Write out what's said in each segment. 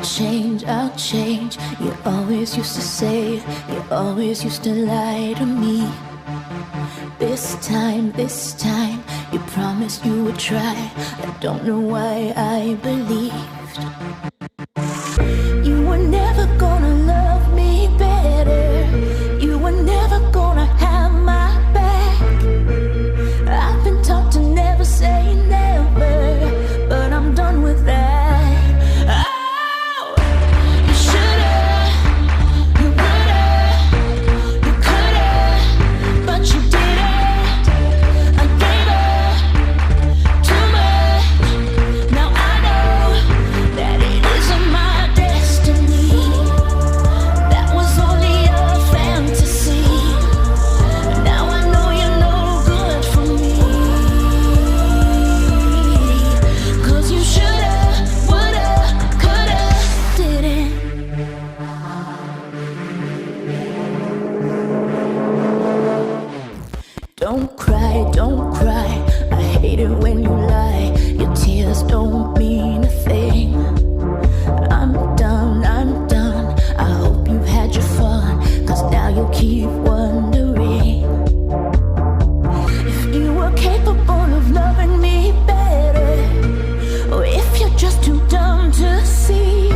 I'll change. You always used to say, you always used to lie to me. This time, you promised you would try. I don't know why I believed. You were never gonna love me better. You were never gonna have my back. I've been taught to never say never, but I'm done with that. Don't cry, I hate it when you lie. Your tears don't mean a thing. I'm done, I hope you've had your fun, 'cause now you'll keep wondering if you were capable of loving me better, or if you're just too dumb to see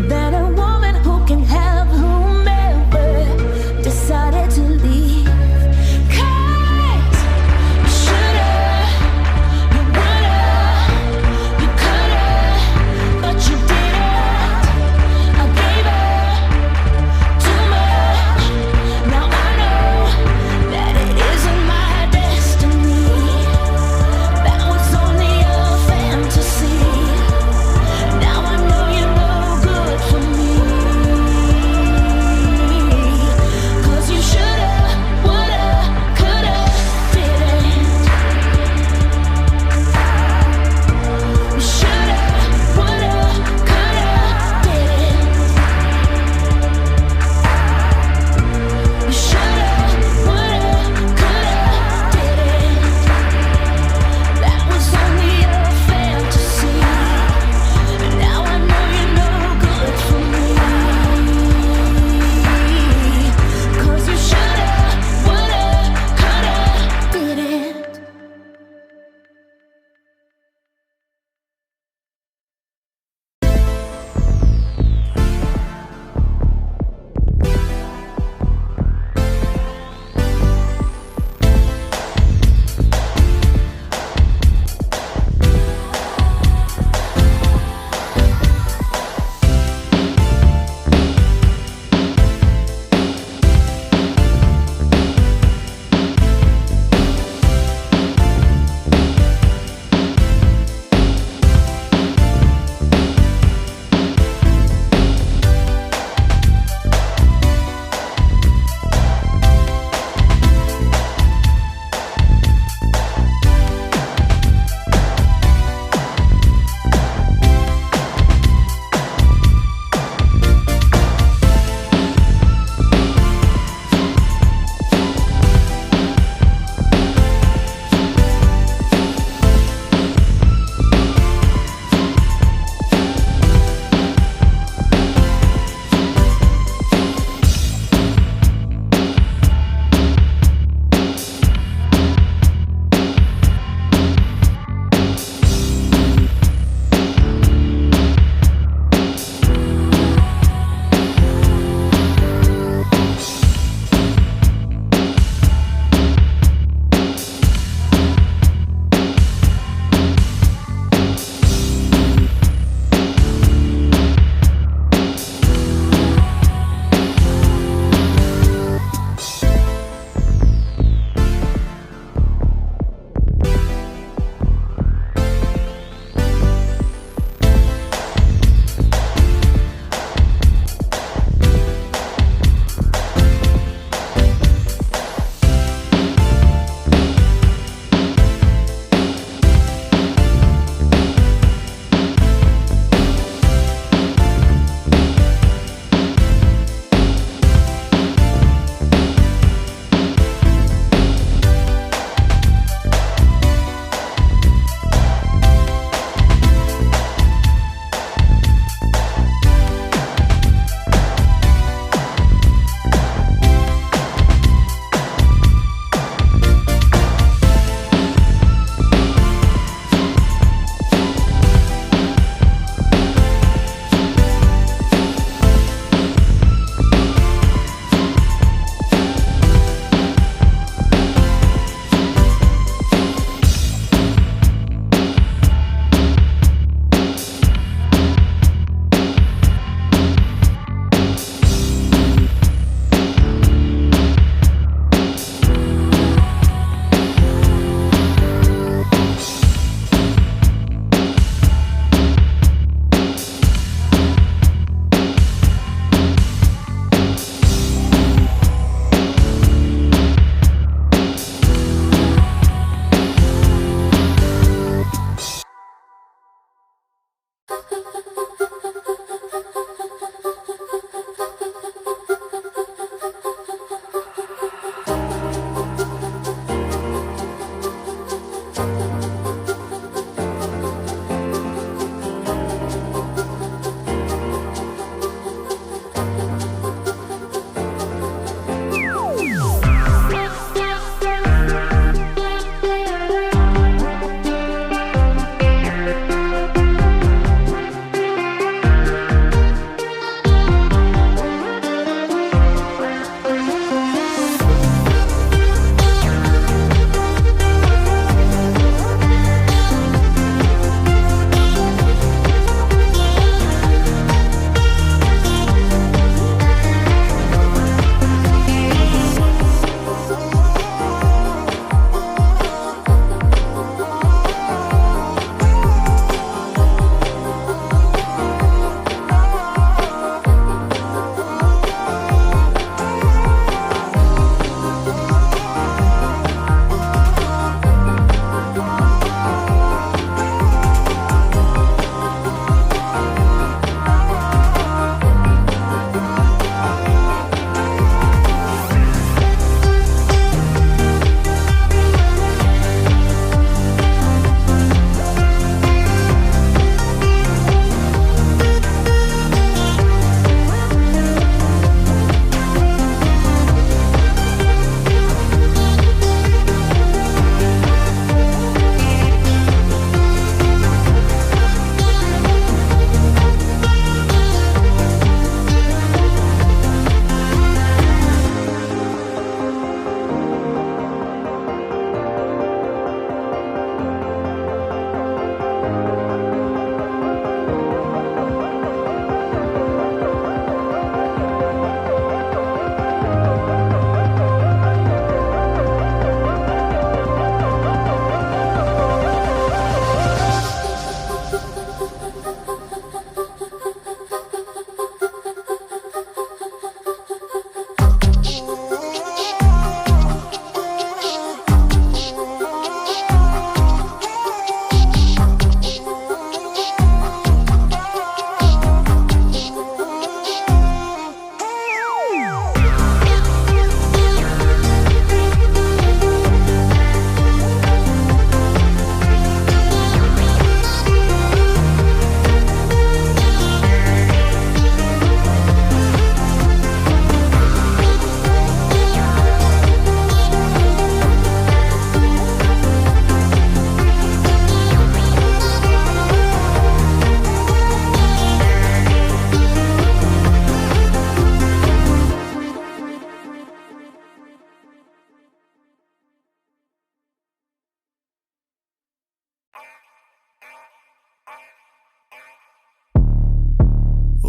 that a woman who can have whomever decided to leave.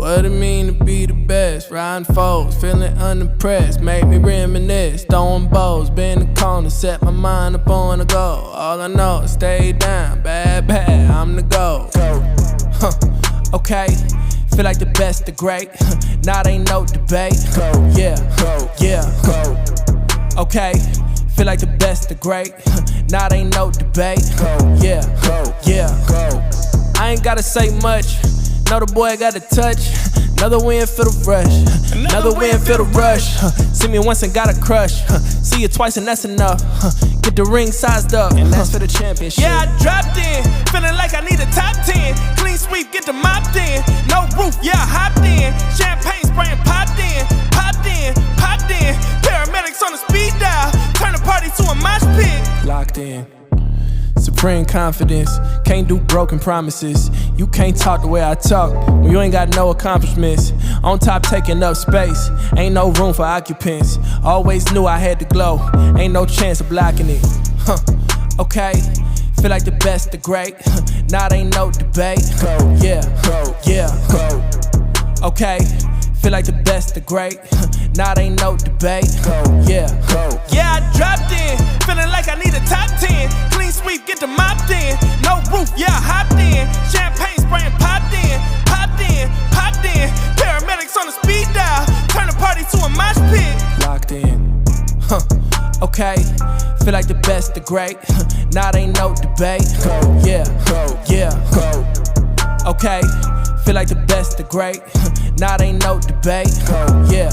What it mean to be the best? Riding foes, feeling unimpressed. Make me reminisce, throwing bows, been in the corner, set my mind up on the goal. All I know is stay down, bad, I'm the goal. Okay, feel like the best, the great. Now ain't no debate. Yeah. Okay, feel like the best, the great. Now ain't no debate. Yeah. I ain't gotta say much. Know the boy got a touch. Another win for the rush. Another win for the rush. See me once and got a crush. See you twice and that's enough. Get the ring sized up. And that's for the championship. Yeah, I dropped in. Feeling like I need a top 10. Clean sweep, get the mopped in. No roof, yeah, I hopped in. Champagne spraying, popped in. Paramedics on the speed dial. Turn the party to a mosh pit. Locked in. Supreme confidence, can't do broken promises. You can't talk the way I talk when you ain't got no accomplishments. On top taking up space, ain't no room for occupants. Always knew I had to glow, ain't no chance of blocking it. Okay, feel like the best, the great. Now ain't no debate. Yeah. Okay, feel like the best, the great. Now ain't no debate. Yeah, I dropped in, feeling like I need a top 10. Clean sweep, get the mopped in. No roof, yeah, I hopped in. Champagne spraying, popped in. Paramedics on the speed dial. Turn the party to a mosh pit. Locked in. Okay, feel like the best, the great. Now ain't no debate. Yeah. Okay, feel like the best, the great. Now ain't no debate. Yeah.